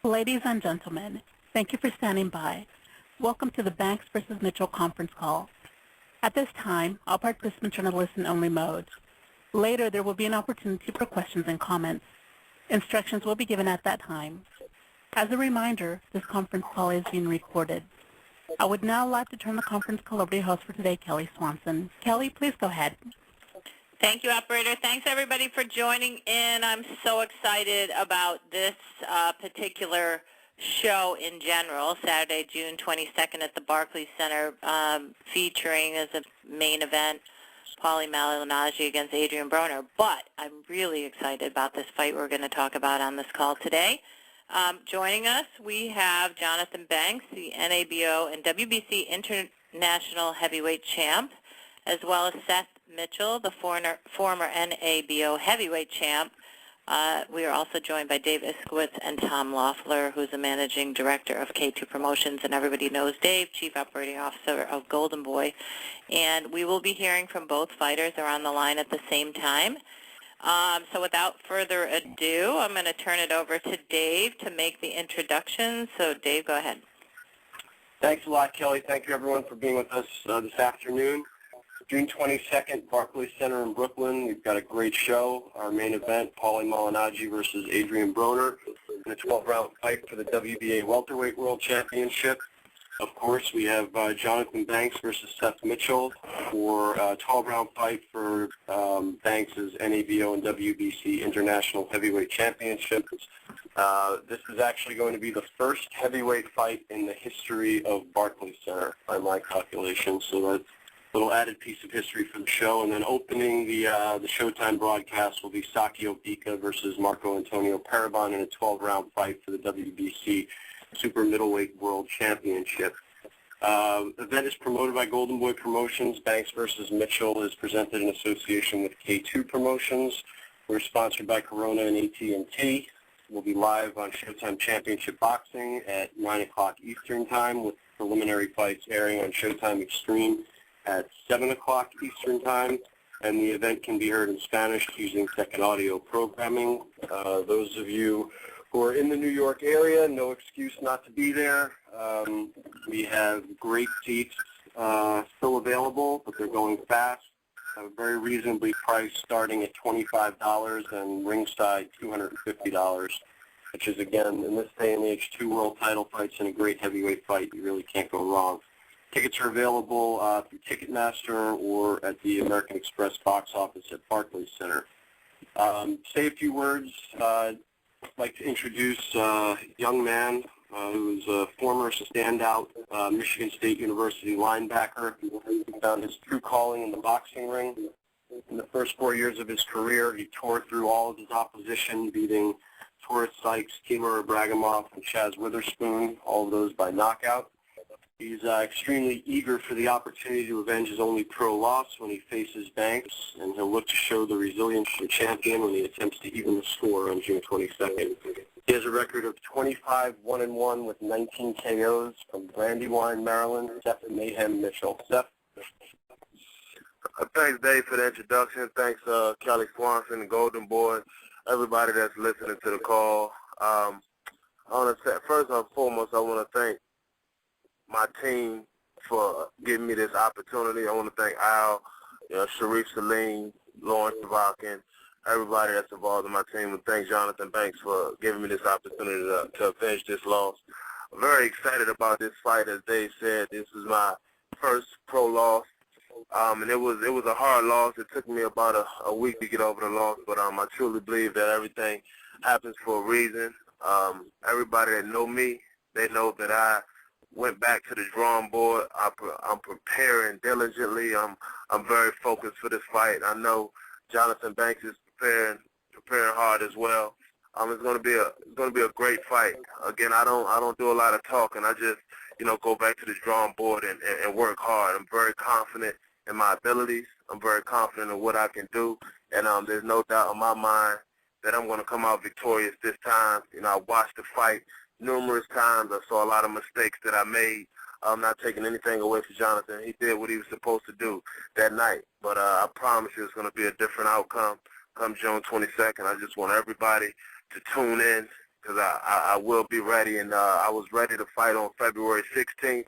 Ladies and gentlemen, thank you for standing by. Welcome to the Banks versus Mitchell conference call. At this time, all participants are in a listen-only mode. Later, there will be an opportunity for questions and comments. Instructions will be given at that time. As a reminder, this conference call is being recorded. I would now like to turn the conference call over to your host for today, Kelly Swanson. Kelly, please go ahead. Thank you, operator. Thanks, everybody, for joining in. I'm so excited about this particular show in general, Saturday, June 22nd at the Barclays Center, featuring as a main event Paulie Malignaggi against Adrian Broner. But I'm really excited about this fight we're going to talk about on this call today. Joining us, we have Johnathon Banks, the NABO and WBC International Heavyweight Champ, as well as Seth Mitchell, the former NABO heavyweight champ. We are also joined by Dave Iskowitz and Tom Loeffler, who's the managing director of K2 Promotions, and everybody knows Dave, chief operating officer of Golden Boy. And we will be hearing from both fighters. They're on the line at the same time. So without further ado, I'm going to turn it over to Dave to make the introduction. So Dave, go ahead. Thanks a lot, Kelly. Thank you, everyone, for being with us this afternoon. June 22nd, Barclays Center in Brooklyn. We've got a great show. Our main event, Paulie Malignaggi versus Adrian Broner in a 12-round fight for the WBA Welterweight World Championship. Of course, we have Johnathon Banks versus Seth Mitchell for a 12-round fight for Banks' NABO and WBC International Heavyweight Championships. This is actually going to be the first heavyweight fight in the history of Barclays Center, by my calculations. So that's little added piece of history for the show. And then opening the Showtime broadcast will be Sakio Bika versus Marco Antonio Parabon in a 12-round fight for the WBC Super Middleweight World Championship. The event is promoted by Golden Boy Promotions. Banks versus Mitchell is presented in association with K2 Promotions. We're sponsored by Corona and AT&T. We'll be live on Showtime Championship Boxing at 9 o'clock Eastern Time, with preliminary fights airing on Showtime Extreme at 7 o'clock Eastern Time, and the event can be heard in Spanish using Second Audio programming. Those of you who are in the New York area, no excuse not to be there. We have great seats still available, but they're going fast. Very reasonably priced, starting at $25 and ringside $250, which is, again, in this day and age, 2 world title fights and a great heavyweight fight. You really can't go wrong. Tickets are available through Ticketmaster or at the American Express box office at Barclays Center. Say a few words. I'd like to introduce a young man who is a former standout Michigan State University linebacker. He found his true calling in the boxing ring. In the first 4 years of his career, he tore through all of his opposition, beating Taurus Sykes, Timur Ibragimov, and Chaz Witherspoon, all of those by knockout. He's extremely eager for the opportunity to avenge his only pro loss when he faces Banks, and he'll look to show the resilience of the champion when he attempts to even the score on June 22nd. He has a record of 25-1-1 with 19 KOs from Brandywine, Maryland. Seth Mayhem Mitchell. Seth? Thanks, Dave, for the introduction. Thanks, Kelly Swanson and Golden Boy, everybody that's listening to the call. I want to say, first and foremost, I want to thank my team for giving me this opportunity. I want to thank Al, Sharif Salim, Lawrence Savakin, everybody that's involved in my team, and thank Johnathon Banks for giving me this opportunity to avenge this loss. I'm very excited about this fight. As Dave said, this is my first pro loss, and it was a hard loss. It took me about a week to get over the loss, but I truly believe that everything happens for a reason. Everybody that know me, they know that I went back to the drawing board. I'm preparing diligently. I'm very focused for this fight. I know Johnathon Banks is preparing hard as well. It's going to be a great fight. Again, I don't do a lot of talking. I just go back to the drawing board and work hard. I'm very confident in my abilities. I'm very confident in what I can do, and there's no doubt in my mind that I'm going to come out victorious this time. I watched the fight numerous times. I saw a lot of mistakes that I made. I'm not taking anything away from Johnathon. He did what he was supposed to do that night. But I promise you it's going to be a different outcome come June 22nd. I just want everybody to tune in because I will be ready, and I was ready to fight on February 16th,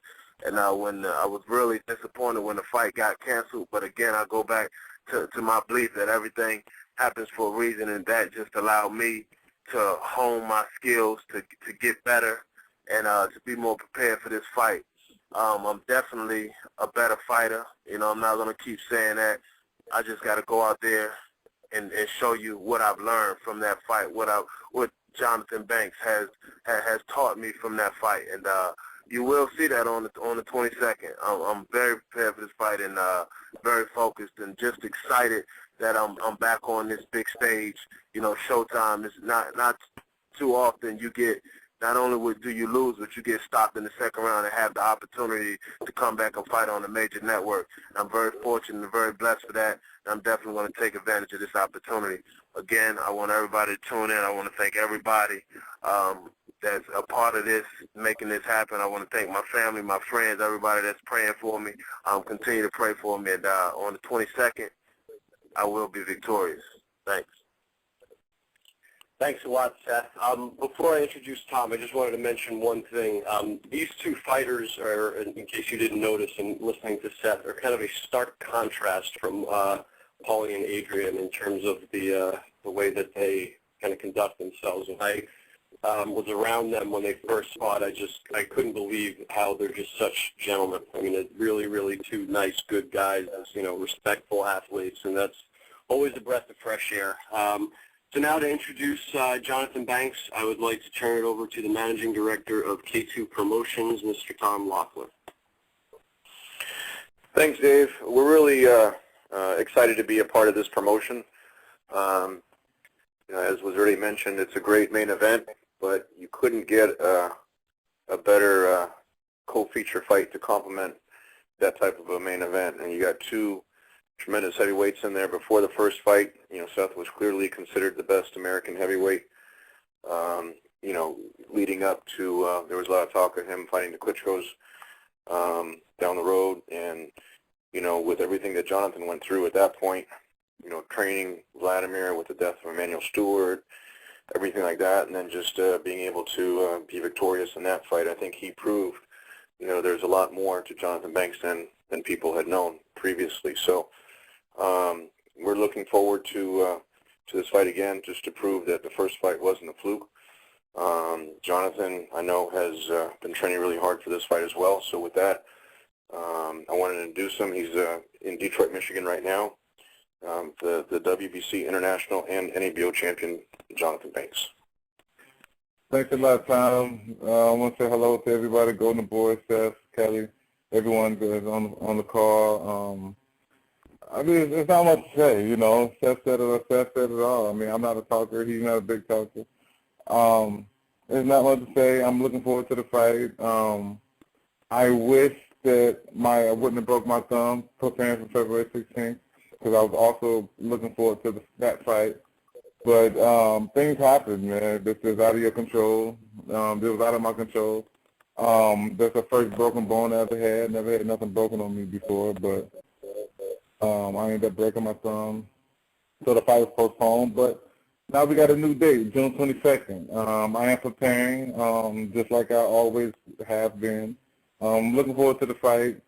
and when I was really disappointed when the fight got canceled. But again, I go back to my belief that everything happens for a reason, and that just allowed me to hone my skills, to get better, and to be more prepared for this fight. I'm definitely a better fighter. You know, I'm not going to keep saying that. I just got to go out there and show you what I've learned from that fight, what Johnathon Banks has taught me from that fight, and you will see that on the 22nd. I'm very prepared for this fight, and very focused, and just excited that I'm back on this big stage. You know, Showtime is not too often you get. Not only do you lose, but you get stopped in the second round and have the opportunity to come back and fight on a major network. I'm very fortunate and very blessed for that, and I'm definitely going to take advantage of this opportunity. Again, I want everybody to tune in. I want to thank everybody that's a part of this, making this happen. I want to thank my family, my friends, everybody that's praying for me. Continue to pray for me, and on the 22nd, I will be victorious. Thanks. Thanks a lot, Seth. Before I introduce Tom, I just wanted to mention one thing. These two fighters are, in case you didn't notice and listening to Seth, are kind of a stark contrast from Paulie and Adrian in terms of the way that they kind of conduct themselves. And I was around them when they first fought. I couldn't believe how they're just such gentlemen. I mean, they're really, really two nice, good guys, you know, respectful athletes, and that's always a breath of fresh air. So now to introduce Johnathon Banks, I would like to turn it over to the Managing Director of K2 Promotions, Mr. Tom Laughlin. Thanks, Dave. We're really excited to be a part of this promotion. As was already mentioned, it's a great main event, but you couldn't get a better co-feature fight to complement that type of a main event. And you got two tremendous heavyweights in there. Before the first fight, you know, Seth was clearly considered the best American heavyweight. You know, leading up to, there was a lot of talk of him fighting the Klitschko's down the road, and, you know, with everything that Johnathon went through at that point, you know, training Vladimir with the death of Emmanuel Stewart, everything like that, and then just being able to be victorious in that fight, I think he proved, you know, there's a lot more to Johnathon Banks than people had known previously. So we're looking forward to this fight again, just to prove that the first fight wasn't a fluke. Johnathon, I know, has been training really hard for this fight as well. So with that, I wanted to introduce him. He's in Detroit, Michigan right now. The WBC International and NABO champion, Johnathon Banks. Thanks a lot, Tom. I want to say hello to everybody, Golden Boy, Seth, Kelly, everyone that's on the call. I mean, there's not much to say, you know. Seth said it all. I mean, I'm not a talker. He's not a big talker. There's not much to say. I'm looking forward to the fight. I wish that I wouldn't have broke my thumb preparing for February 16th, because I was also looking forward to that fight. But things happen, man. This is out of your control. This was out of my control. That's the first broken bone I ever had. Never had nothing broken on me before, but I ended up breaking my thumb. So the fight was postponed, but now we got a new date, June 22nd. I am preparing, just like I always have been. Looking forward to the fight.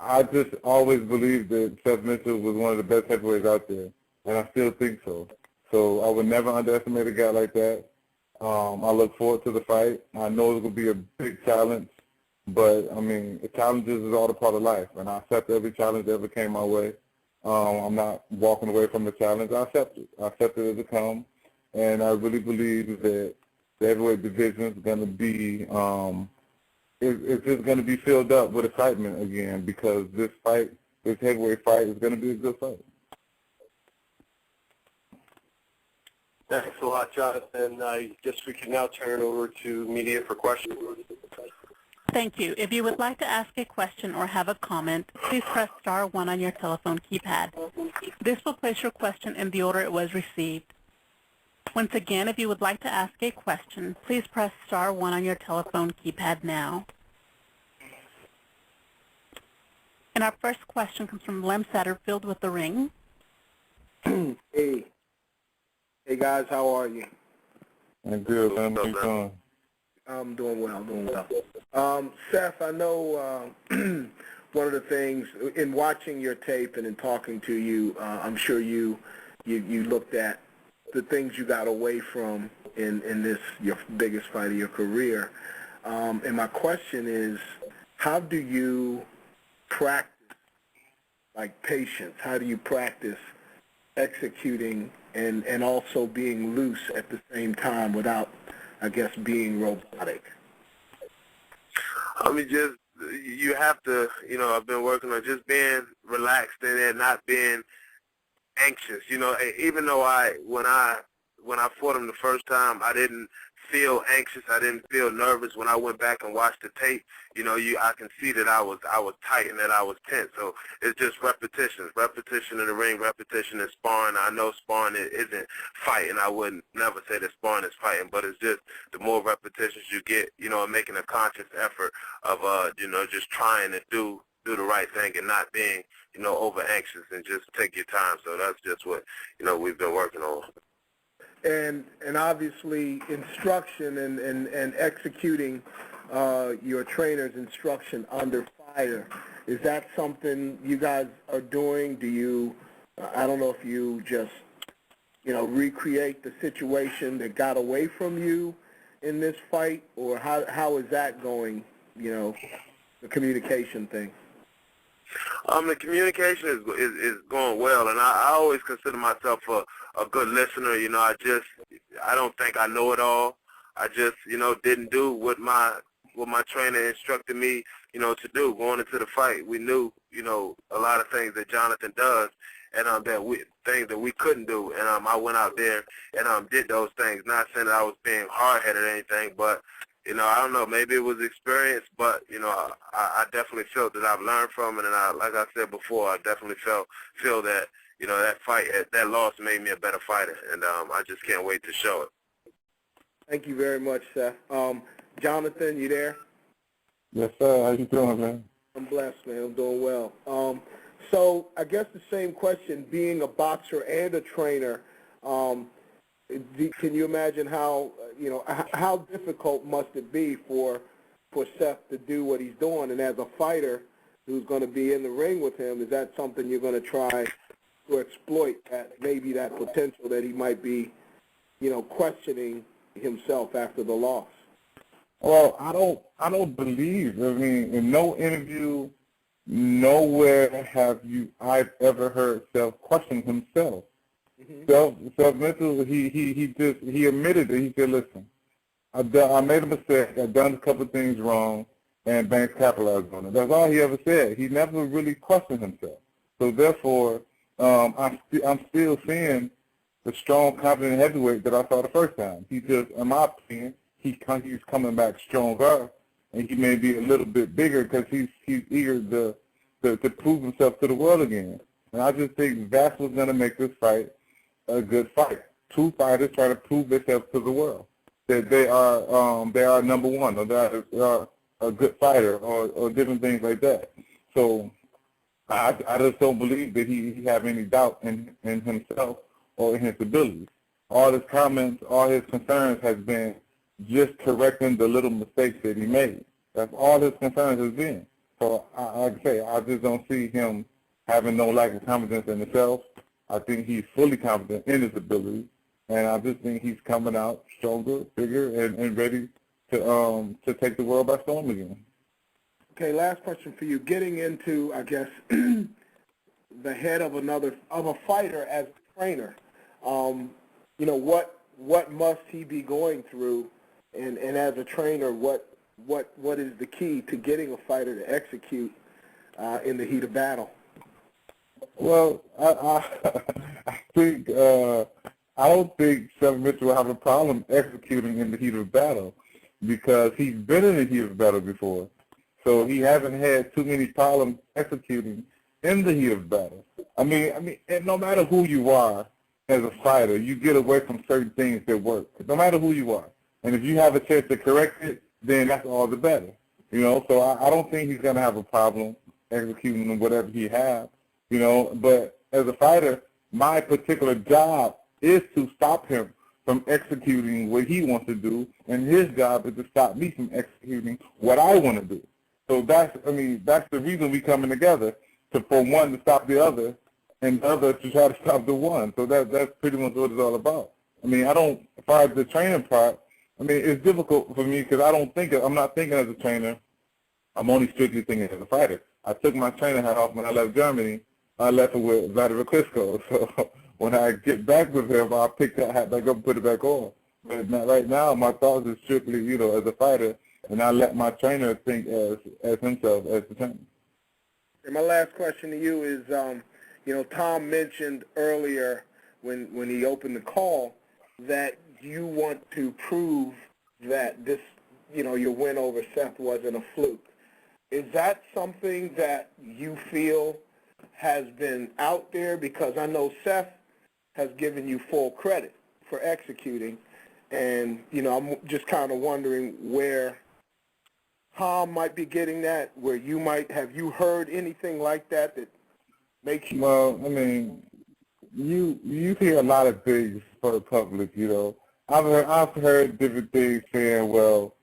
I just always believed that Seth Mitchell was one of the best heavyweights out there, and I still think so. So I would never underestimate a guy like that. I look forward to the fight. I know it's going to be a big challenge, but, I mean, the challenges is all a part of life, and I accept every challenge that ever came my way. I'm not walking away from the challenge. I accept it. I accept it as it comes, and I really believe that the heavyweight division is going to be it's just going to be filled up with excitement again, because this fight, this heavyweight fight, is going to be a good fight. Thanks a lot, Jonathan. I guess we can now turn it over to media for questions. Thank you. If you would like to ask a question or have a comment, please press star 1 on your telephone keypad. This will place your question in the order it was received. Once again, if you would like to ask a question, please press star 1 on your telephone keypad now. And our first question comes from Lem Satterfield with The Ring. Hey guys, how are you? And good, man. How you doing? I'm doing well, Seth, I know one of the things, in watching your tape and in talking to you, I'm sure you looked at the things you got away from in this, your biggest fight of your career. And my question is, how do you practice, like, patience? How do you practice executing and also being loose at the same time without, I guess, being robotic? I mean, just, you have to, you know, I've been working on just being relaxed and not being anxious. You know, even though when I fought him the first time, I didn't feel anxious. I didn't feel nervous. When I went back and watched the tape, you know, I can see that I was tight and that I was tense. So it's just repetition in the ring, repetition in sparring. I know sparring isn't fighting. I wouldn't never say that sparring is fighting, but it's just the more repetitions you get, you know, making a conscious effort of, you know, just trying to do the right thing and not being, you know, over anxious, and just take your time. So that's just what, you know, we've been working on. And obviously instruction and executing your trainer's instruction under fire, is that something you guys are doing? Do you, I don't know if you just, you know, recreate the situation that got away from you in this fight, or how is that going, you know, the communication thing? The communication is going well, and I always consider myself a good listener. You know, I don't think I know it all. I just, you know, didn't do what my trainer instructed me, you know, to do. Going into the fight, we knew, you know, a lot of things that Johnathon does, and things that we couldn't do, and I went out there and did those things. Not saying that I was being hard-headed or anything, but, you know, I don't know, maybe it was experience, but, you know, I definitely felt that I've learned from it, and like I said before, I definitely feel that, you know, that loss made me a better fighter, and I just can't wait to show it. Thank you very much, Seth. Johnathon, you there? Yes, sir. How you doing, man? I'm blessed, man. I'm doing well. So I guess the same question, being a boxer and a trainer, can you imagine how, you know, how difficult must it be for Seth to do what he's doing? And as a fighter who's going to be in the ring with him, is that something you're going to try to exploit, maybe that potential that he might be, you know, questioning himself after the loss? Well, I don't believe. I mean, in no interview, nowhere I've ever heard Seth question himself. Mm-hmm. Seth Mitchell, he admitted it. He said, "Listen, I made a mistake. I've done a couple of things wrong, and Banks capitalized on it." That's all he ever said. He never really questioned himself. So therefore, I'm still seeing the strong, confident heavyweight that I saw the first time. He just, in my opinion, he's coming back stronger, and he may be a little bit bigger because he's eager to prove himself to the world again. And I just think that's what's going to make this fight a good fight. Two fighters try to prove themselves to the world that they are number one, or they are a good fighter, or different things like that. So I just don't believe that he have any doubt in himself or in his abilities. All his comments, all his concerns has been just correcting the little mistakes that he made. That's all his concerns has been. So, like I say, I just don't see him having no lack of confidence in himself. I think he's fully confident in his ability, and I just think he's coming out stronger, bigger, and ready to take the world by storm again. Okay, last question for you. Getting into, I guess, the head of a fighter as a trainer, you know, what must he be going through, and as a trainer, what is the key to getting a fighter to execute in the heat of battle? Well, I think I don't think Seth Mitchell will have a problem executing in the heat of battle because he's been in the heat of battle before. So he hasn't had too many problems executing in the heat of battle. I mean, and no matter who you are as a fighter, you get away from certain things that work. No matter who you are, and if you have a chance to correct it, then that's all the better. You know, so I don't think he's gonna have a problem executing whatever he has. You know, but as a fighter, my particular job is to stop him from executing what he wants to do, and his job is to stop me from executing what I want to do. So that's the reason we coming together, for one to stop the other, and the other to try to stop the one. So that's pretty much what it's all about. As far as the training part, it's difficult for me because I'm not thinking as a trainer. I'm only strictly thinking as a fighter. I took my trainer hat off when I left Germany. I left it with Vladimir Klitschko. So when I get back with him, I'll pick that hat back up and put it back on. But right now, my thoughts is strictly, as a fighter, and I let my trainer think as himself as the trainer. And my last question to you is, Tom mentioned earlier when he opened the call that you want to prove that this, your win over Seth wasn't a fluke. Is that something that you feel has been out there? Because I know Seth has given you full credit for executing, and, I'm just kind of wondering where Tom might be getting that, where have you heard anything like that makes you... Well, you hear a lot of things for the public, I've heard different things saying, well,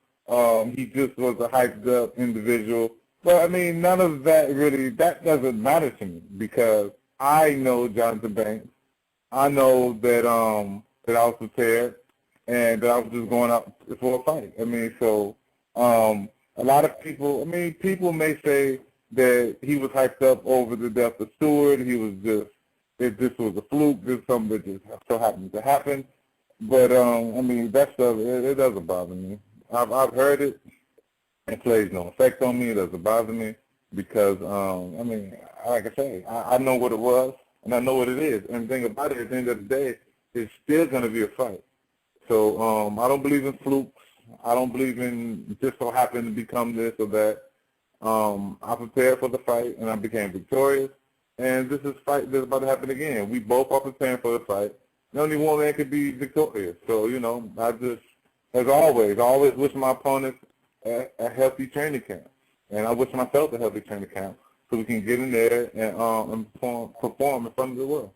he just was a hyped up individual. But none of that really, that doesn't matter to me because I know Jonathan Banks. I know that that I was prepared and that I was just going out for a fight. A lot of people, people may say that he was hyped up over the death of Stewart. This was a fluke. This is something that just so happened to happen. But, that stuff, it doesn't bother me. I've heard it. It plays no effect on me. It doesn't bother me because, like I say, I know what it was and I know what it is. And the thing about it, at the end of the day, it's still going to be a fight. So I don't believe in flukes. I don't believe in just so happen to become this or that. I prepared for the fight and I became victorious. And this is a fight that's about to happen again. We both are preparing for the fight. Only one man could be victorious. So, I just, as always, I always wish my opponents a healthy training camp. And I wish myself a healthy training camp so we can get in there and perform in front of the world.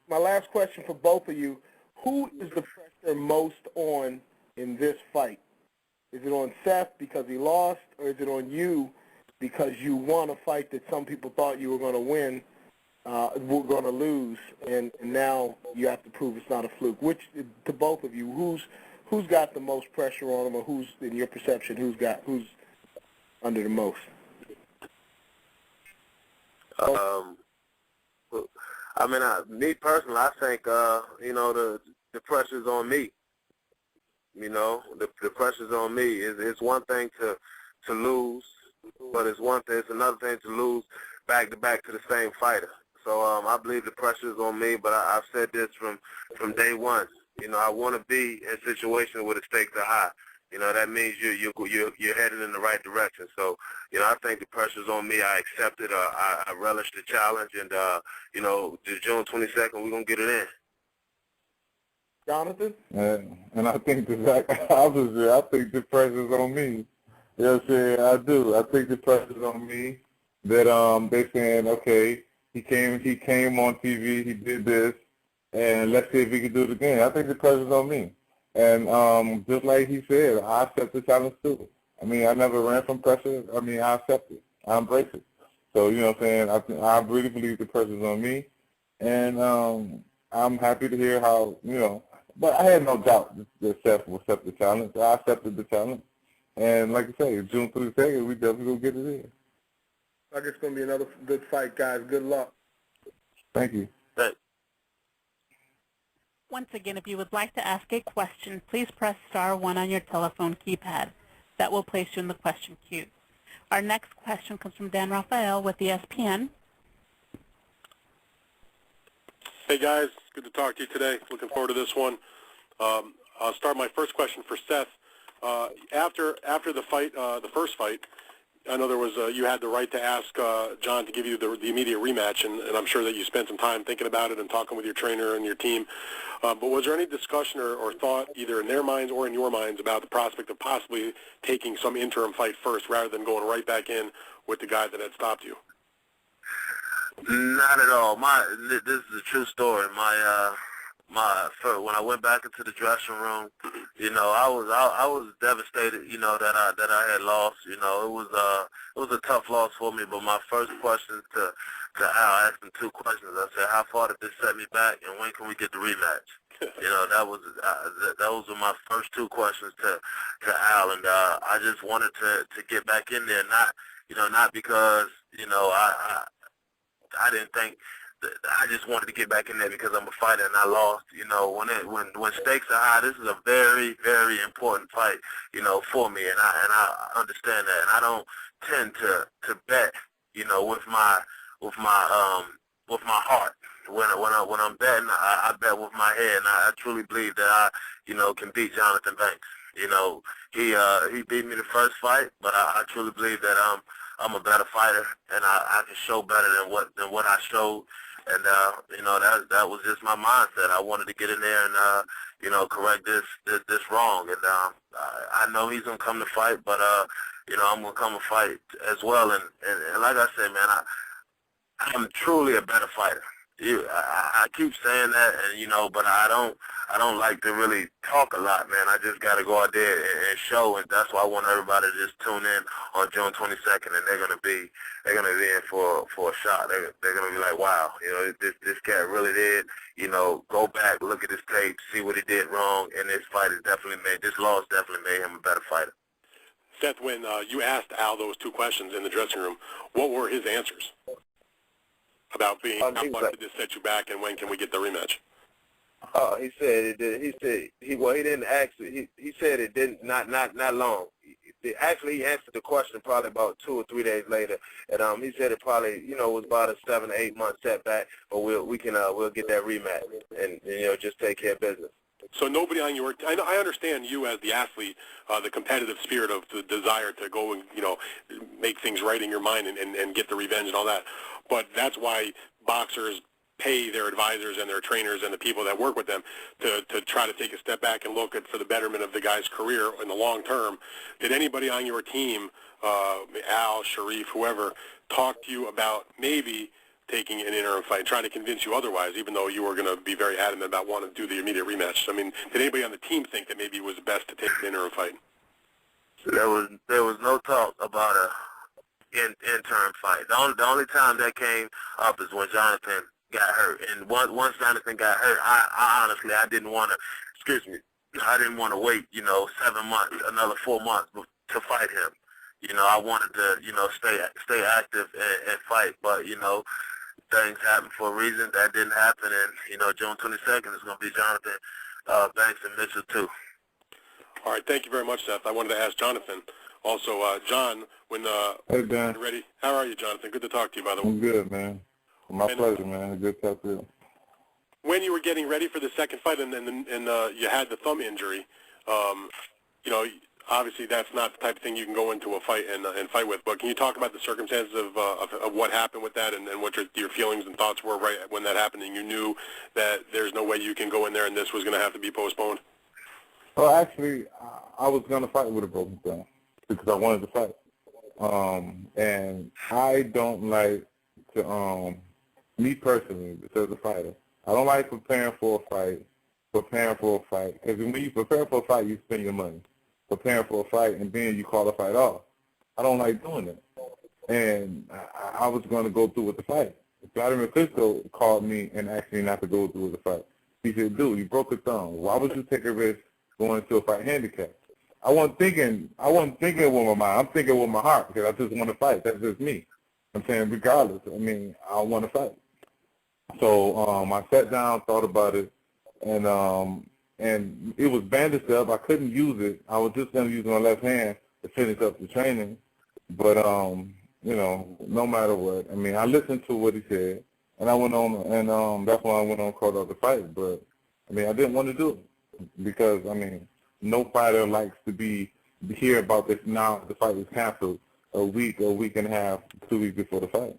My last question for both of you, who is the pressure most on in this fight? Is it on Seth because he lost, or is it on you because you won a fight that some people thought you were going to win, were going to lose, and now you have to prove it's not a fluke? Which, to both of you, who's got the most pressure on him, or who's, in your perception, who's under the most? Me personally, I think the pressure's on me. The pressure's on me. It's one thing to lose, but it's another thing to lose back to back to the same fighter. So I believe the pressure's on me, but I've said this from day one. I want to be in a situation where the stakes are high. That means you're headed in the right direction. So, I think the pressure's on me. I accept it. I relish the challenge, and the June 22nd, we're gonna get it in. Jonathan? And I think the exact opposite. I think the pressure's on me. You know what I'm saying? I do. I think the pressure's on me. That they saying, okay, he came on TV, he did this, and let's see if he can do it again. I think the pressure's on me. And just like he said, I accept the challenge too. I never ran from pressure. I accept it. I embrace it. So, you know what I'm saying? I really believe the pressure's on me. And I'm happy to hear how, but I had no doubt that Seth will accept the challenge. I accepted the challenge. And like I say, June 22nd, we definitely going to get it in. I guess it's going to be another good fight, guys. Good luck. Thank you. Thanks. Once again, if you would like to ask a question, please press *1 on your telephone keypad. That will place you in the question queue. Our next question comes from Dan Rafael with ESPN. Hey guys, good to talk to you today. Looking forward to this one. I'll start my first question for Seth. After the fight, the first fight, I know there was you had the right to ask John to give you the immediate rematch, and I'm sure that you spent some time thinking about it and talking with your trainer and your team. But was there any discussion or thought, either in their minds or in your minds, about the prospect of possibly taking some interim fight first rather than going right back in with the guy that had stopped you? Not at all. This is a true story. when I went back into the dressing room, I was devastated, that I had lost. It was a tough loss for me. But my first question to Al, I asked him two questions. I said, how far did this set me back, and when can we get the rematch? Those were my first two questions to Al, and I just wanted to get back in there, not because I didn't think. I just wanted to get back in there because I'm a fighter and I lost. When stakes are high, this is a very, very important fight, for me, and I understand that, and I don't tend to bet, with my heart. When I'm betting, I bet with my head, and I truly believe that I, can beat Johnathon Banks. He beat me the first fight, but I truly believe that I'm a better fighter, and I can show better than what I showed. And that was just my mindset. I wanted to get in there and correct this wrong. And I know he's gonna come to fight, but I'm gonna come to fight as well. And like I said, man, I'm truly a better fighter. I keep saying that, and but I don't like to really talk a lot, man. I just got to go out there and show, and that's why I want everybody to just tune in on June 22nd, and they're gonna be in for a shot. They're gonna be like, wow, this cat really did. Go back, look at his tape, see what he did wrong, and this loss definitely made him a better fighter. Seth, when you asked Al those two questions in the dressing room, what were his answers about being, how much did this set you back, and when can we get the rematch? He said it did. He didn't ask it. He said it didn't not long. Actually, he answered the question probably about 2 or 3 days later, and he said it probably was about a 7 or 8 month setback, but we'll get that rematch and just take care of business. So nobody on your, I understand you as the athlete, the competitive spirit of the desire to go and, make things right in your mind and get the revenge and all that. But that's why boxers pay their advisors and their trainers and the people that work with them to try to take a step back and look for the betterment of the guy's career in the long term. Did anybody on your team, Al, Sharif, whoever, talk to you about maybe taking an interim fight, trying to convince you otherwise, even though you were going to be very adamant about wanting to do the immediate rematch? I mean, did anybody on the team think that maybe it was best to take an interim fight? There was no talk about a interim fight. The only time that came up is when Johnathon got hurt, and once Johnathon got hurt, I honestly didn't want to wait 7 months, another 4 months to fight him. I wanted to stay active and fight, but things happen for a reason. That didn't happen, and June 22nd is going to be Johnathon Banks and Mitchell too. All right, thank you very much, Seth. I wanted to ask Johnathon also, John, when hey, Dan. ready. How are you, Johnathon? Good to talk to you, by the way. I'm good, man. My pleasure, man. Good to talk to you. When you were getting ready for the second fight and you had the thumb injury, obviously that's not the type of thing you can go into a fight and fight with. But can you talk about the circumstances of what happened with that and what your feelings and thoughts were right when that happened and you knew that there's no way you can go in there and this was going to have to be postponed? Well, actually, I was going to fight with a broken thumb because I wanted to fight. And I don't like to, me personally, as a fighter, I don't like preparing for a fight. Because when you prepare for a fight, you spend your money. Preparing for a fight, and then you call the fight off. I don't like doing it. And I was going to go through with the fight. Vladimir Klitschko called me and asked me not to go through with the fight. He said, dude, you broke a thumb. Why would you take a risk going into a fight handicapped? I wasn't thinking with my mind. I'm thinking with my heart because I just want to fight. That's just me. I'm saying regardless. I mean, I want to fight. So I sat down, thought about it, and it was bandaged up. I couldn't use it. I was just going to use my left hand to finish up the training. But, no matter what, I mean, I listened to what he said, and I went on, and that's why I went on and called out the fight. But, I mean, I didn't want to do it because, I mean, no fighter likes to hear about this now the fight was canceled a week and a half, 2 weeks before the fight.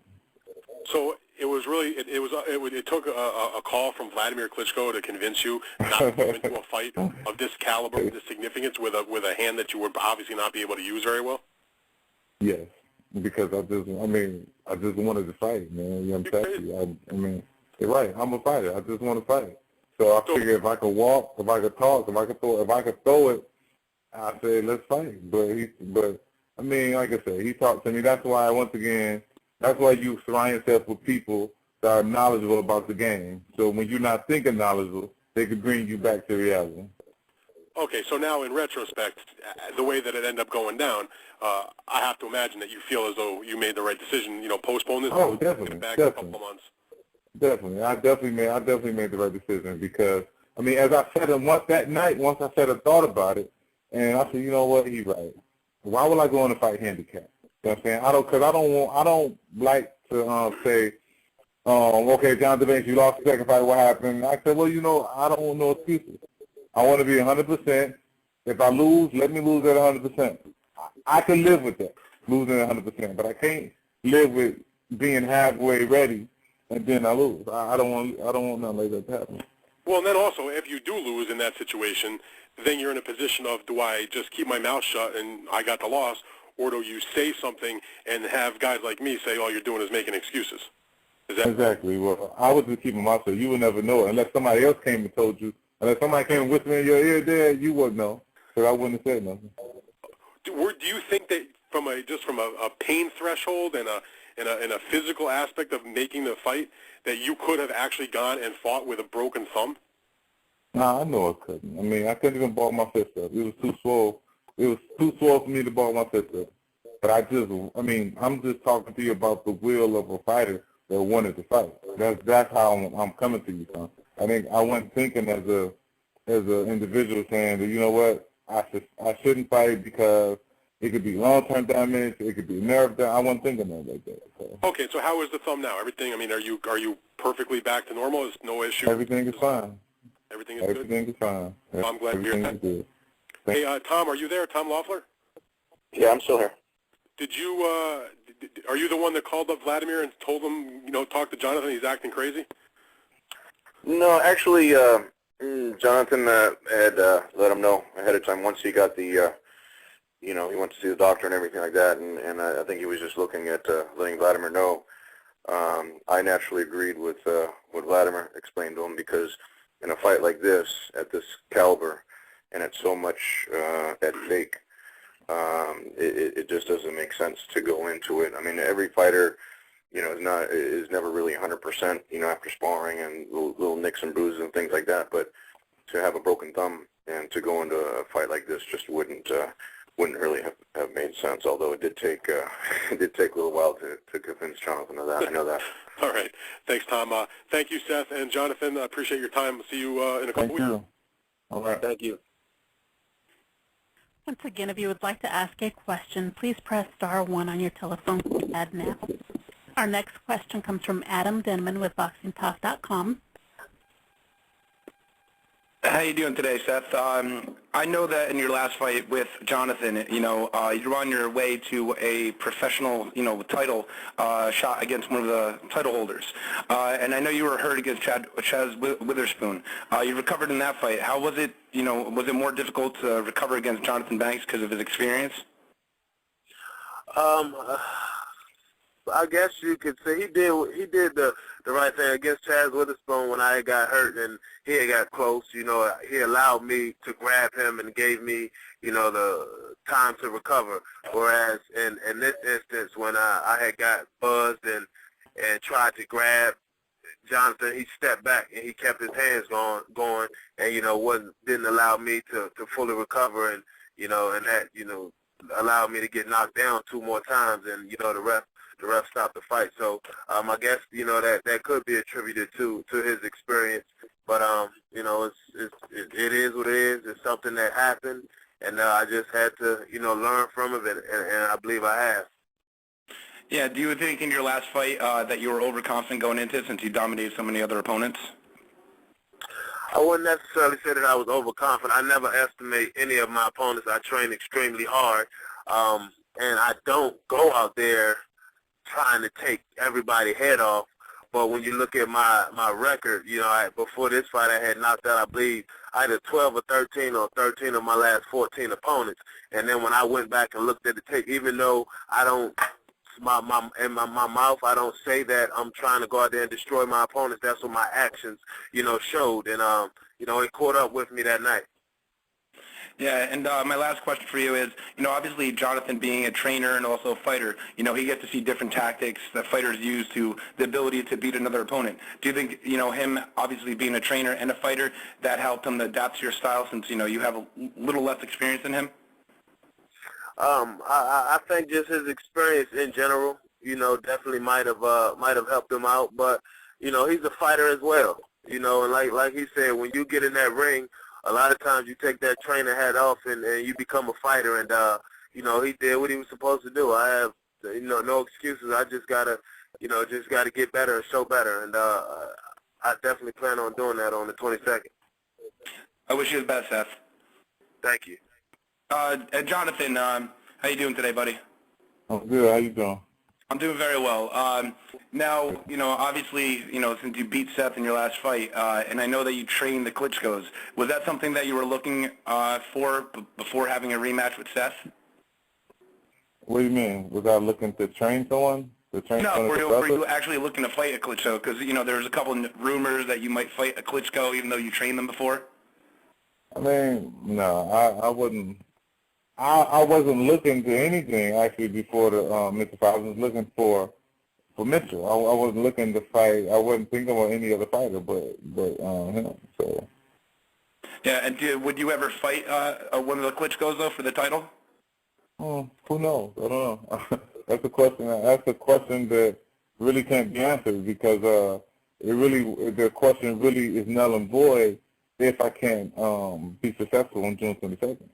So it was really it took a call from Vladimir Klitschko to convince you not to go into a fight of this caliber, this significance, with a hand that you would obviously not be able to use very well. Yes, because I just wanted to fight, man. I'm telling you. I mean, you're right. I'm a fighter. I just want to fight. So I figured if I could walk, if I could talk, if I could throw it, I said let's fight. But I mean, like I said, he talked to me. That's why once again, that's why you surround yourself with people that are knowledgeable about the game. So when you're not thinking knowledgeable, they can bring you back to reality. Okay, so now in retrospect, the way that it ended up going down, I have to imagine that you feel as though you made the right decision, postpone this. Oh, definitely, back in a couple of months. Definitely. I definitely made the right decision because, I mean, as I said, once I said I thought about it, and I said, you know what, he's right. Why would I go in and fight handicap? You know what I'm saying? Because I don't like to say, okay, Jonathan Banks, you lost the second fight, what happened? I said, well, I don't want no excuses. I want to be 100%. If I lose, let me lose at 100%. I can live with that, losing at 100%, but I can't live with being halfway ready and then I lose. I don't want nothing like that to happen. Well, and then also, if you do lose in that situation, then you're in a position of, do I just keep my mouth shut and I got the loss, or do you say something and have guys like me say, all you're doing is making excuses? Is that exactly? Well, I was just keeping my mouth shut. You would never know unless somebody else came and told you. Unless somebody came and whispered in your ear there, you wouldn't know, because I wouldn't have said nothing. Do you think that from a pain threshold and a physical aspect of making the fight, that you could have actually gone and fought with a broken thumb? Nah, I know I couldn't. I mean, I couldn't even ball my fist up. It was too swole. It was too swole for me to ball my fist up. But I'm just talking to you about the will of a fighter that wanted to fight. That's how I'm coming to you, son. I think I wasn't thinking as a individual saying that, you know what, I shouldn't fight because it could be long-term damage, it could be nerve damage. I wasn't thinking that like that. So. Okay, so how is the thumb now? Everything, I mean, are you perfectly back to normal? There's no issue? Everything is fine. Everything is good? Everything is fine. Well, I'm glad to hear that. Everything is good. Hey, Tom, are you there? Tom Loeffler? Yeah, I'm still here. Did you, are you the one that called up Vladimir and told him, talk to Jonathan, he's acting crazy? No, actually, Jonathan had let him know ahead of time once he got the, he went to see the doctor and everything like that, and I think he was just looking at letting Vladimir know. I naturally agreed with what Vladimir explained to him because in a fight like this, at this caliber, and it's so much at stake, it just doesn't make sense to go into it. I mean, every fighter, is never really 100%, after sparring and little nicks and bruises and things like that. But to have a broken thumb and to go into a fight like this just wouldn't really have made sense. Although it did take a little while to convince Jonathan of that. I know that. All right. Thanks, Tom. Thank you, Seth and Jonathan. I appreciate your time. See you in a couple weeks. Thank you. All right. Thank you. Once again, if you would like to ask a question, please press *1 on your telephone keypad now. Our next question comes from Adam Denman with BoxingTalk.com. How you doing today, Seth? I know that in your last fight with Jonathan, you're on your way to a professional, title shot against one of the title holders. And I know you were hurt against Chaz Witherspoon. You recovered in that fight. How was it, was it more difficult to recover against Jonathan Banks because of his experience? I guess you could say he did the right thing against Chaz Witherspoon when I got hurt and he had got close. He allowed me to grab him and gave me, the time to recover. Whereas in this instance, when I had got buzzed and tried to grab Jonathan, he stepped back and he kept his hands going and didn't allow me to fully recover and that allowed me to get knocked down 2 more times and the ref stopped the fight. So I guess that could be attributed to his experience, but it is what it is. It's something that happened, and I just had to learn from it, and I believe I have. Yeah. Do you think in your last fight that you were overconfident going into it since you dominated so many other opponents? I wouldn't necessarily say that I was overconfident. I never estimate any of my opponents. I train extremely hard, and I don't go out there trying to take everybody's head off. But when you look at my record, before this fight I had knocked out, I believe, either 12 or 13 or 13 of my last 14 opponents. And then when I went back and looked at the tape, even though I don't my mouth. I don't say that I'm trying to go out there and destroy my opponents. That's what my actions, showed. And, it caught up with me that night. Yeah, and my last question for you is, obviously Jonathan being a trainer and also a fighter, he gets to see different tactics that fighters use to the ability to beat another opponent. Do you think, him obviously being a trainer and a fighter, that helped him adapt to your style since, you have a little less experience than him? I think just his experience in general, definitely might have helped him out. But, he's a fighter as well. And like he said, when you get in that ring, a lot of times you take that trainer hat off and you become a fighter. And, he did what he was supposed to do. I have, no excuses. I just gotta get better and show better. And I definitely plan on doing that on the 22nd. I wish you the best, Seth. Thank you. And Jonathan, how you doing today, buddy? I'm good. How you doing? I'm doing very well. Now, obviously, since you beat Seth in your last fight, and I know that you trained the Klitschkos, was that something that you were looking for before having a rematch with Seth? What do you mean? Was I looking to train someone? No, were you actually looking to fight a Klitschko? Because, there's a couple of rumors that you might fight a Klitschko even though you trained them before. I mean, no, I wouldn't. I wasn't looking to anything actually before the Mitchell fight. I was looking for Mitchell. I wasn't looking to fight. I wasn't thinking about any other fighter, but him. So. Yeah, and would you ever fight one of the Klitschkos though for the title? Who knows? I don't know. That's a question. That's a question that really can't be answered because the question really is null and void if I can't be successful on June 22nd.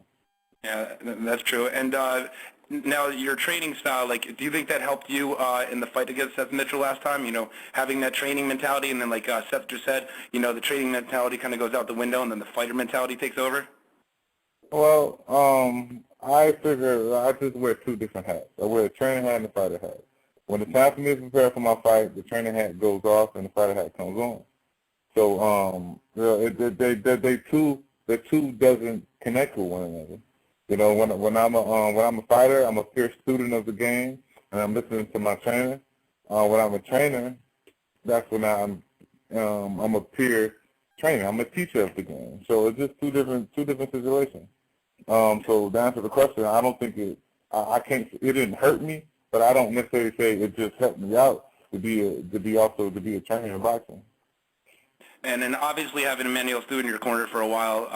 Yeah, that's true. And now your training style, do you think that helped you in the fight against Seth Mitchell last time? Having that training mentality, and then like Seth just said, the training mentality kind of goes out the window, and then the fighter mentality takes over. Well, I figure I just wear two different hats. I wear a training hat and a fighter hat. When it's time for me to prepare for my fight, the training hat goes off and the fighter hat comes on. So the two doesn't connect with one another. When I'm a fighter, I'm a pure student of the game, and I'm listening to my trainer. When I'm a trainer, that's when I'm a peer trainer. I'm a teacher of the game. So it's just two different situations. So to answer the question, I don't think it didn't hurt me, but I don't necessarily say it just helped me out to be a trainer in boxing. And then obviously having Emmanuel Stu in your corner for a while,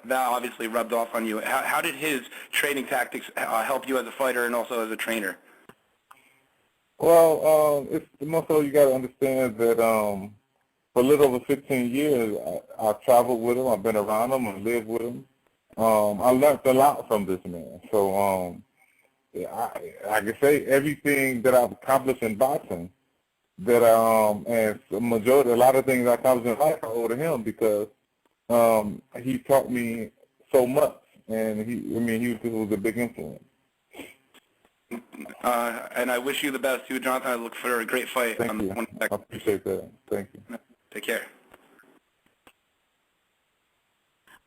that obviously rubbed off on you. How did his training tactics help you as a fighter and also as a trainer? Well, it's most of all you got to understand that for a little over 15 years, I've traveled with him. I've been around him and lived with him. I learned a lot from this man. So I can say everything that I've accomplished in boxing, that and a lot of things I accomplished in life I owe to him because he taught me so much, and he was a big influence. And I wish you the best too, Jonathan. I look for a great fight. Thank you. I appreciate that. Thank you. Take care.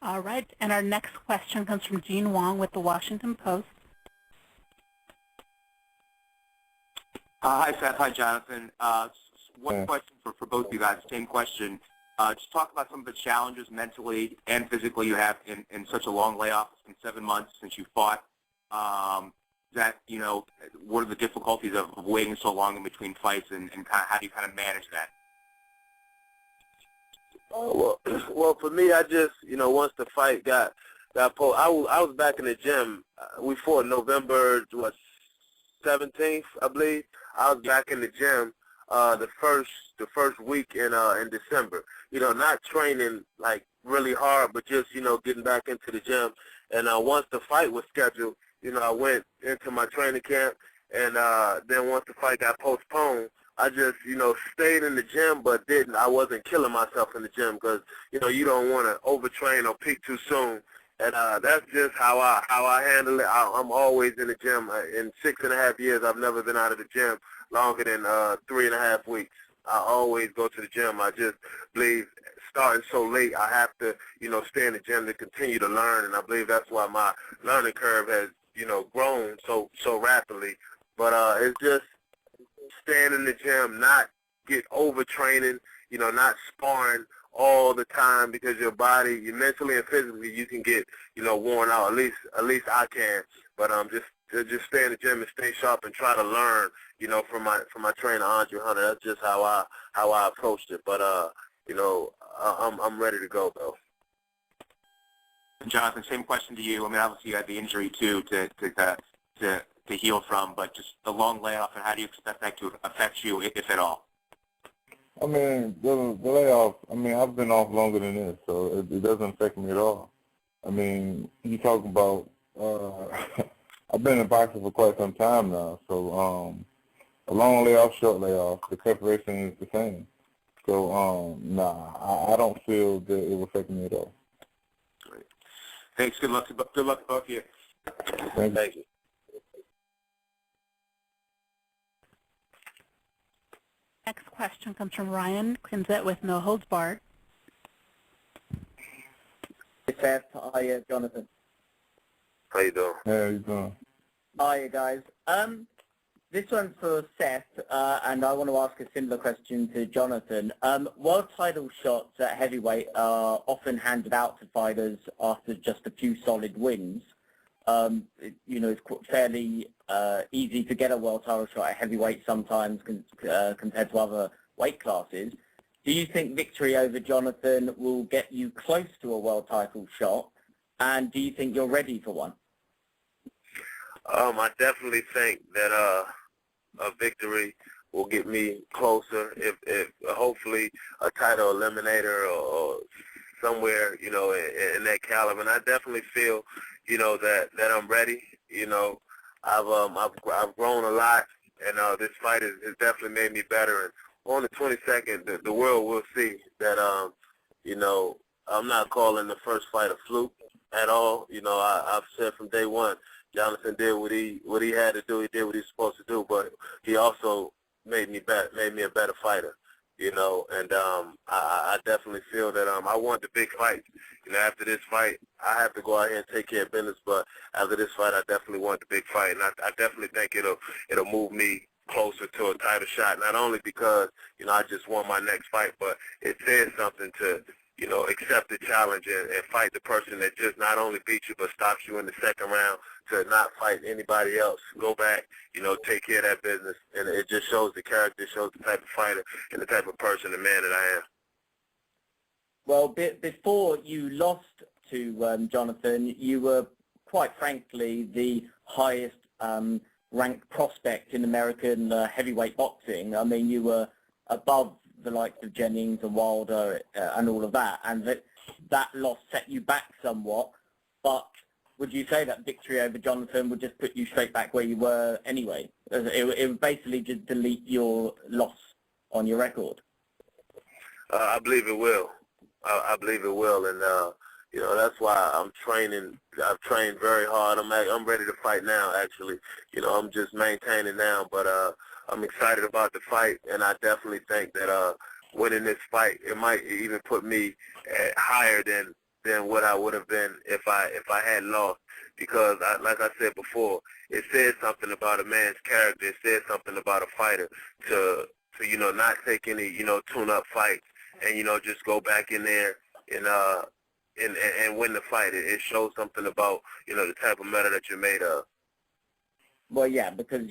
All right, and our next question comes from Gene Wong with the Washington Post. Hi, Seth. Hi, Jonathan. One question for both of you guys, same question. Just talk about some of the challenges mentally and physically you have in such a long layoff. It's been 7 months since you fought. What are the difficulties of waiting so long in between fights, and kind of how do you kind of manage that? Well, for me, I just, once the fight got pulled, I was back in the gym. We fought November 17th, I believe. I was back in the gym the first week in December. Not training like really hard, but just getting back into the gym. And once the fight was scheduled, I went into my training camp, and then once the fight got postponed, I just, stayed in the gym, but I wasn't killing myself in the gym because, you don't want to overtrain or peak too soon. And that's just how I handle it. I'm always in the gym. In 6.5 years, I've never been out of the gym longer than 3.5 weeks. I always go to the gym. I just believe starting so late, I have to, stay in the gym to continue to learn. And I believe that's why my learning curve has, grown so rapidly. But it's just, staying in the gym, not get overtraining, not sparring all the time, because your body, you mentally and physically, you can get, worn out. At least I can. But just stay in the gym and stay sharp and try to learn, from my trainer Andre Hunter. That's just how I approached it. But I'm ready to go though. Jonathan, same question to you. I mean, obviously you had the injury too to heal from, but just the long layoff, and how do you expect that to affect you, if at all? I mean, the layoff, I mean, I've been off longer than this, so it doesn't affect me at all. I mean, you talk about, I've been in boxing for quite some time now, so a long layoff, short layoff, the preparation is the same. So, nah, I don't feel that it will affect me at all. Great. Thanks. Good luck to both of you. Thank you. Next question comes from Ryan Quinzet with No Holds Barred. Hey, Seth. Hi, Jonathan. How you doing? Hey, how you doing? Hi, guys. This one's for Seth, and I want to ask a similar question to Jonathan. World title shots at heavyweight are often handed out to fighters after just a few solid wins. It's fairly easy to get a world title shot at heavyweight sometimes compared to other weight classes. Do you think victory over Johnathon will get you close to a world title shot, and do you think you're ready for one? I definitely think that a victory will get me closer. If hopefully a title eliminator or somewhere, in that caliber. And I definitely feel, that I'm ready. I've grown a lot, and this fight has definitely made me better. And on the 22nd, the world will see that, I'm not calling the first fight a fluke at all. I've said from day one, Jonathan did what he had to do. He did what he's supposed to do, but he also made me a better fighter. And I definitely feel that I want the big fight. After this fight, I have to go out here and take care of business. But after this fight, I definitely want the big fight, and I definitely think it'll move me closer to a title shot. Not only because I just won my next fight, but it says something to accept the challenge and fight the person that just not only beat you but stops you in the second round, to not fight anybody else. Go back, take care of that business. And it just shows the character, shows the type of fighter and the type of person, the man that I am. Well, before you lost to Jonathan, you were, quite frankly, the highest ranked prospect in American heavyweight boxing. I mean, you were above the likes of Jennings and Wilder and all of that, and that loss set you back somewhat. But would you say that victory over Jonathan would just put you straight back where you were anyway? It would basically just delete your loss on your record. I believe it will. I believe it will, and that's why I'm training. I've trained very hard. I'm ready to fight now. Actually, I'm just maintaining now, but I'm excited about the fight, and I definitely think that winning this fight, it might even put me higher than what I would have been if I had lost, because like I said before, it says something about a man's character. It says something about a fighter to not take any tune-up fights and just go back in there and win the fight. It shows something about the type of metal that you're made of. Well, because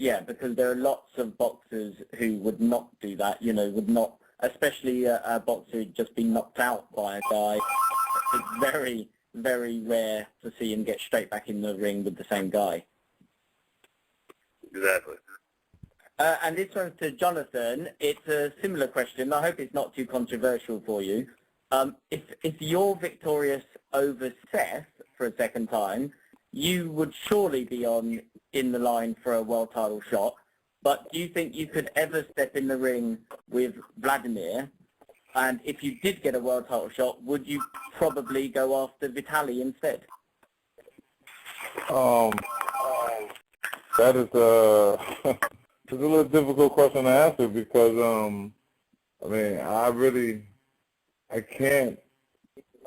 there are lots of boxers who would not do that, would not, especially a boxer who'd just been knocked out by a guy. It's very, very rare to see him get straight back in the ring with the same guy. Exactly. And this one's to Jonathan. It's a similar question. I hope it's not too controversial for you. If you're victorious over Seth for a second time, you would surely be in the line for a world title shot. But do you think you could ever step in the ring with Vladimir? And if you did get a world title shot, would you probably go after Vitaly instead? That is it's a little difficult question to answer because I mean, I can't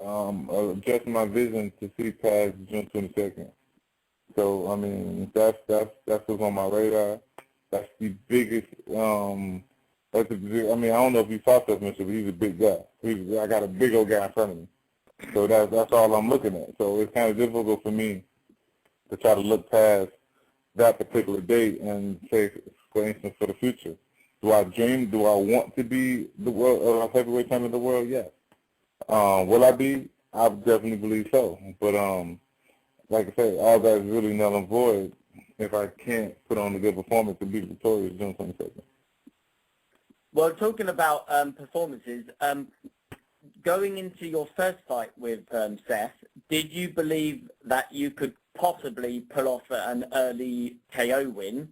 adjust my vision to see past June 22nd. So I mean, that's what's on my radar. That's the biggest. That's I mean, I don't know if you saw Seth Mitchell, but he's a big guy. I got a big old guy in front of me. So that's all I'm looking at. So it's kind of difficult for me to try to look past that particular date and say, for instance, for the future. Do I dream? Do I want to be the world heavyweight champion of the world? Yes. Will I be? I definitely believe so. But like I say, all that is really null and void if I can't put on a good performance to be victorious June 22nd. Well, talking about performances, going into your first fight with Seth, did you believe that you could possibly pull off an early KO win?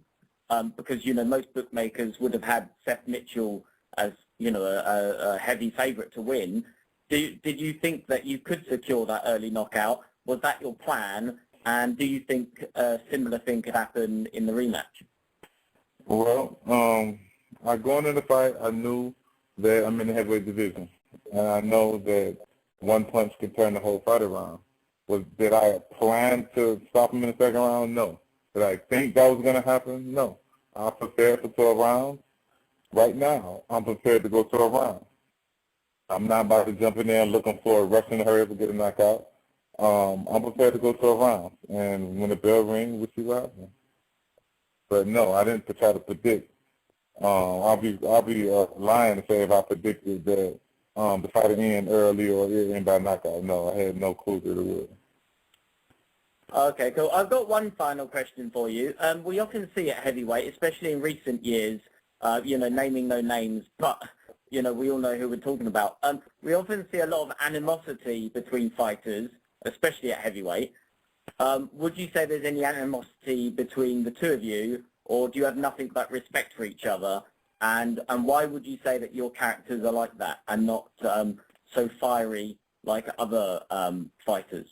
Because, you know, most bookmakers would have had Seth Mitchell as, you know, a heavy favorite to win. Did you think that you could secure that early knockout? Was that your plan? And do you think a similar thing could happen in the rematch? Well, going into the fight, I knew that I'm in the heavyweight division. And I know that one punch can turn the whole fight around. Did I plan to stop him in the second round? No. Did I think that was going to happen? No. I'm prepared for 12 rounds. Right now, I'm prepared to go 12 rounds. I'm not about to jump in there looking for a rush in a hurry up and get a knockout. I'm prepared to go 12 rounds. And when the bell rings, we'll see what happens. But no, I didn't try to predict. I'll be lying to say if I predicted that the fight would end early or end by knockout. No, I had no clue that it would. Okay, cool. I've got one final question for you. We often see at heavyweight, especially in recent years, you know, naming no names, but, you know, we all know who we're talking about. We often see a lot of animosity between fighters, especially at heavyweight. Would you say there's any animosity between the two of you, or do you have nothing but respect for each other? And why would you say that your characters are like that and not so fiery like other fighters?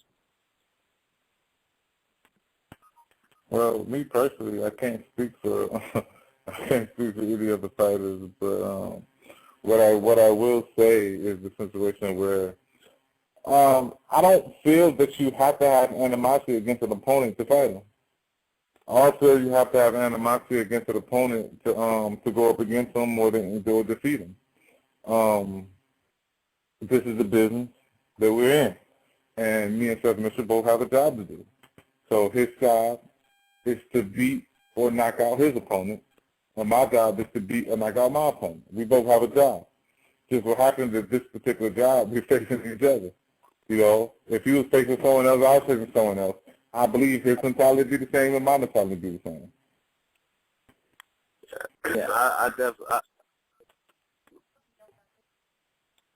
Well, me personally, I can't speak for any other fighters, but what I will say is the situation where I don't feel that you have to have animosity against an opponent to fight him. I feel you have to have animosity against an opponent to go up against them or to defeat them. This is the business that we're in, and me and Seth Mitchell both have a job to do. So his job is to beat or knock out his opponent, and my job is to beat or knock out my opponent. We both have a job. Just what happens is this particular job, we're facing each other. You know, if he was facing someone else, I was facing someone else. I believe his mentality would be the same and my mentality would be the same. Yeah. I definitely.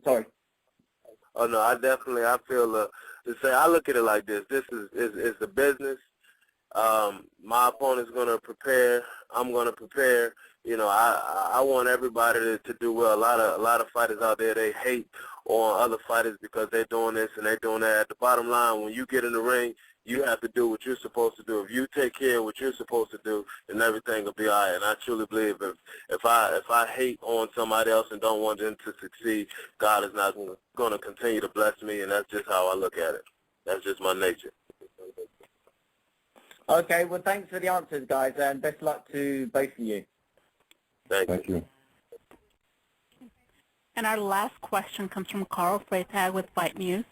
Sorry. Oh no, I feel to say I look at it like this. This is the business. My opponent's gonna prepare. I'm gonna prepare. You know, I want everybody to do well. A lot of fighters out there, they hate on other fighters because they're doing this and they're doing that. At the bottom line, when you get in the ring, you have to do what you're supposed to do. If you take care of what you're supposed to do, then everything will be all right. And I truly believe if I hate on somebody else and don't want them to succeed, God is not going to continue to bless me, and that's just how I look at it. That's just my nature. Okay, well, thanks for the answers, guys, and best luck to both of you. Thank you. And our last question comes from Carl Freytag with Fight News.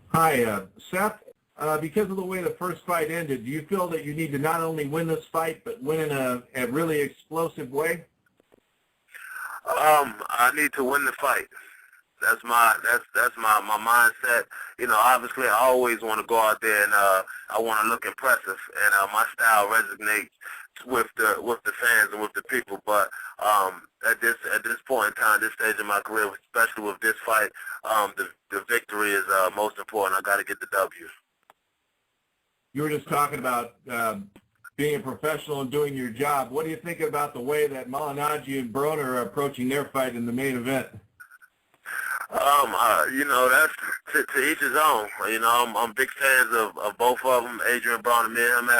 Hi, Seth. Because of the way the first fight ended, do you feel that you need to not only win this fight, but win in a really explosive way? I need to win the fight. That's my mindset. You know, obviously I always want to go out there and I want to look impressive, and my style resonates with the fans and with the people. But at this point in time, this stage of my career, especially with this fight, the victory is most important. I got to get the W. You were just talking about being a professional and doing your job. What do you think about the way that Malignaggi and Broner are approaching their fight in the main event? You know, that's to each his own. You know, I'm big fans of both of them. Adrian Brown and me and him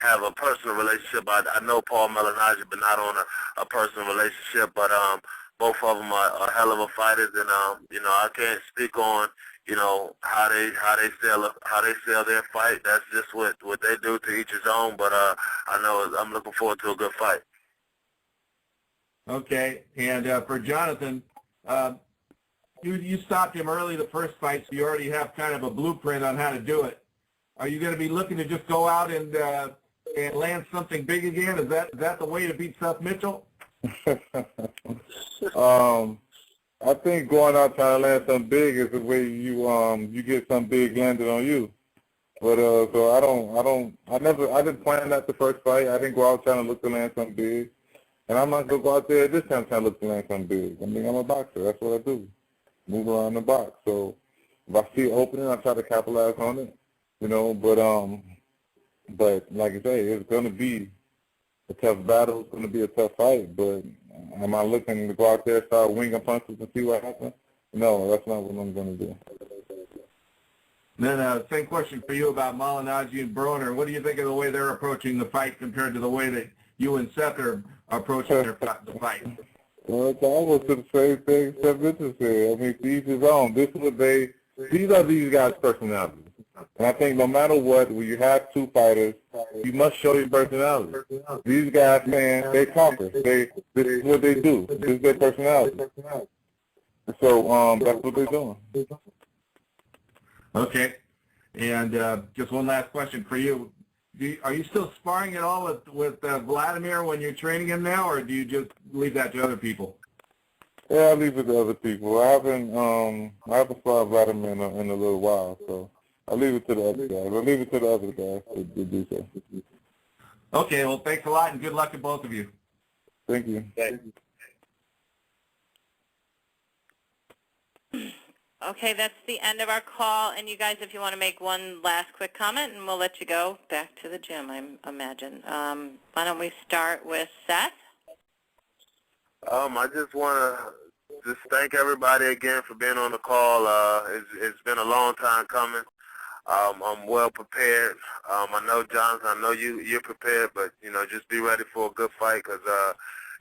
have a personal relationship. I know Paul Malignaggi, but not on a personal relationship. But both of them are hell of a fighters, and you know, I can't speak on you know, how they sell their fight. That's just what they do, to each his own. But I know I'm looking forward to a good fight. Okay, and for Johnathon, you stopped him early the first fight, so you already have kind of a blueprint on how to do it. Are you going to be looking to just go out and land something big again? Is that the way to beat Seth Mitchell? I think going out trying to land something big is the way you get something big landed on you. But so I didn't plan that the first fight. I didn't go out trying to look to land something big, and I'm not gonna go out there this time trying to look to land something big. I mean, I'm a boxer. That's what I do. Move around the box. So if I see an opening, I try to capitalize on it. You know, but like I say, it's gonna be a tough battle. It's gonna be a tough fight. But am I looking to go out there, start winging punches and see what happens? No, that's not what I'm gonna do. Then same question for you about Malignaggi and Broner. What do you think of the way they're approaching the fight compared to the way that you and Seth are approaching the fight? Well, it's almost the same thing Seth Mitchell said. I mean, to each his own. These are these guys' personalities. And I think no matter what, when you have two fighters, you must show your personality. These guys, man, they talkers. This is what they do. This is their personality. So that's what they're doing. Okay. And just one last question for you. Are you still sparring at all with Vladimir when you're training him now, or do you just leave that to other people? Yeah, I leave it to other people. I haven't sparred Vladimir in a little while, so I leave it to the other guys. I leave it to the other guys to do so. Okay, well, thanks a lot, and good luck to both of you. Thank you. Thank you. Okay, that's the end of our call. And you guys, if you want to make one last quick comment, and we'll let you go back to the gym, I imagine. Why don't we start with Seth? I just want to thank everybody again for being on the call. It's been a long time coming. I'm well prepared. I know, Jonathan, I know you're prepared, but, you know, just be ready for a good fight because,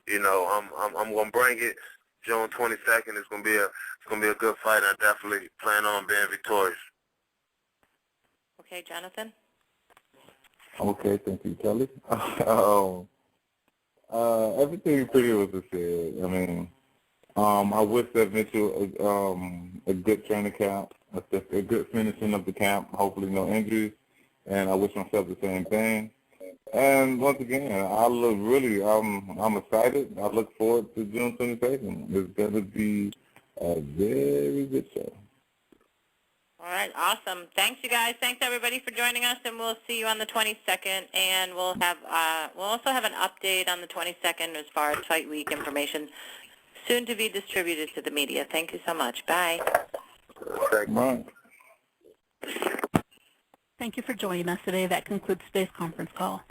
you know, I'm going to bring it. June 22nd. It's going to be a good fight, and I definitely plan on being victorious. Okay, Jonathan? Okay, thank you, Kelly. Everything pretty much was said. I mean, I wish Seth Mitchell a good training camp, a good finishing of the camp, hopefully no injuries, and I wish myself the same thing. And once again, I'm excited. I look forward to June 22nd. It's going to be a very good show. All right, awesome. Thanks, you guys. Thanks, everybody, for joining us, and we'll see you on the 22nd. And we'll also have an update on the 22nd as far as Fight Week information, soon to be distributed to the media. Thank you so much. Bye. Bye. Thank you for joining us today. That concludes today's conference call.